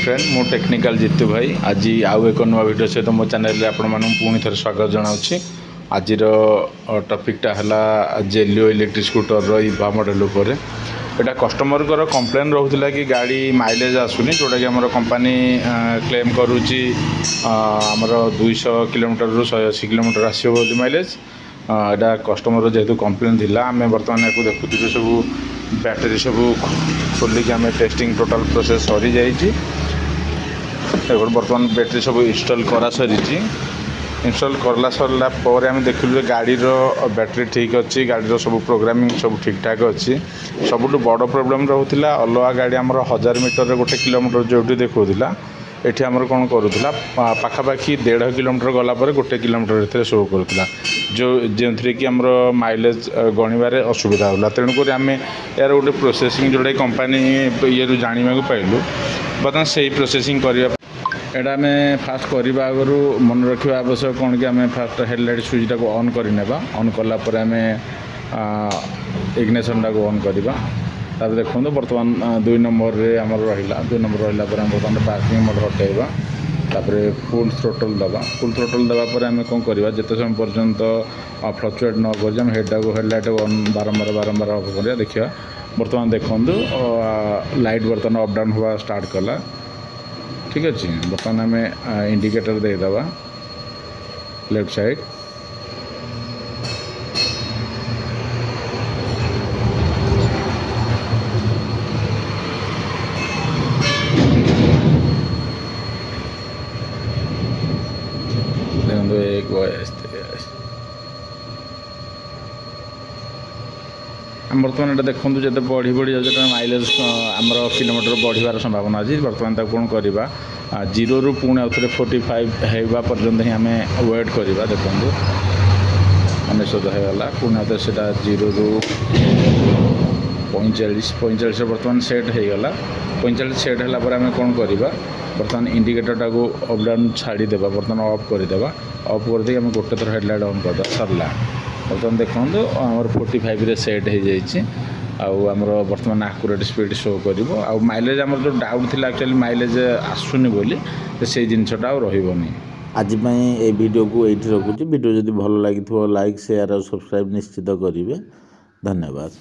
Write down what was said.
Friend मु technical Jitu भाई आज आउ एक नुआ वीडियो सहित मो चैनल पुणी थे स्वागत जनावि आज टॉपिकटा है जेलियो इलेक्ट्रिक स्कूटर इभा मॉडल उपर यहाँ कस्टमर को कंप्लेन रोला कि गाड़ी माइलेज आसुनी जोटा कि आम कंपनी क्लेम करुच्ची आमर 200 किलोमीटर रू 180 किलोमीटर आसो माइलेज यहाँ कस्टमर जेहेतु कंप्लेन थिला आम बर्तमान या देखुचे सब बैटेरी सब खोलिक आम टेस्टिंग टोटाल प्रोसेस सरी जाइए बर्तमान बैटेरी सब इंस्टॉल करा सरी इंस्टॉल करला सरला पर आम देखिलु गाड़ी बैटेरी ठीक अच्छी गाड़ी सब प्रोग्रामिंग सब ठीक ठाक अच्छी सबुठ बड़ प्रोब्लेम रोला अलग गाड़ी आम 1000 मीटर 1 किलोमीटर जो देखा एठी आमर कौन करूला पाखापाखि 1.5 किलोमीटर गलापर 1 किलोमीटर शो करूला जो कि आमर माइलेज गणवे असुविधा होला तेणुक आम यार गोटे प्रोसेसिंग जोटा कंपनी ये जाना पाइलु बर्तमान से प्रोसेसिंग करने एटा आम फास्ट करने आगु मन रखा आवश्यक कौन कि आम फास्ट हेडलाइट स्विच को ऑन करने ऑन कलापर आम इग्निशन टाक ऑन करवा तापर देखो बर्तमान 2 नंबर रे आमर रहा 2 नंबर रहा बर्तमान पार्किंग मोड हटेबा तापर फुल थ्रोटल दवा आम कौन करवा जिते समय पर्यंत फ्लक्चुएट न कर हेडलाइट ऑन बारंबार ऑफ कर देखा बर्तमान देखूँ लाइट बर्तमान अप डाउन हुआ स्टार्ट कला ठीक अच्छे बर्तमान आम इंडिकेटर देदेवा लेफ्ट साइड एक आम बर्तमान ये देखूँ जो बढ़ी बढ़ी जाए माइलेज आमर किलोमीटर बढ़िया संभावना अच्छी बर्तमान कौन करवा 0 रू पुणी आउे 45 होगा पर्यंत ही आम वेट करवा देखूँ 19 होगा पुणी आउे से 0 रू 45 बर्तमान सेट होगा 45 सेट है आम कौन करवा बर्तमान इंडिकेटर टाक अप डाउन छाड़ीदे बर्तमान ऑफ करदे ऑफ करदे आम गोटे थर हेडलाइट ऑन करदे सरला बर्तमान देखो आमर 45 रे सेट हो जाइए आमर बर्तमान आकुरेट स्पीड शो कर माइलेज आमर जो डाउट थी एक्चुअली माइलेज आसुनी बोली से जिनसटा रही आज ये वीडियो को ये रखुच्छी वीडियो जब भल लगी लाइक शेयर और सब्सक्राइब निश्चित करेंगे धन्यवाद।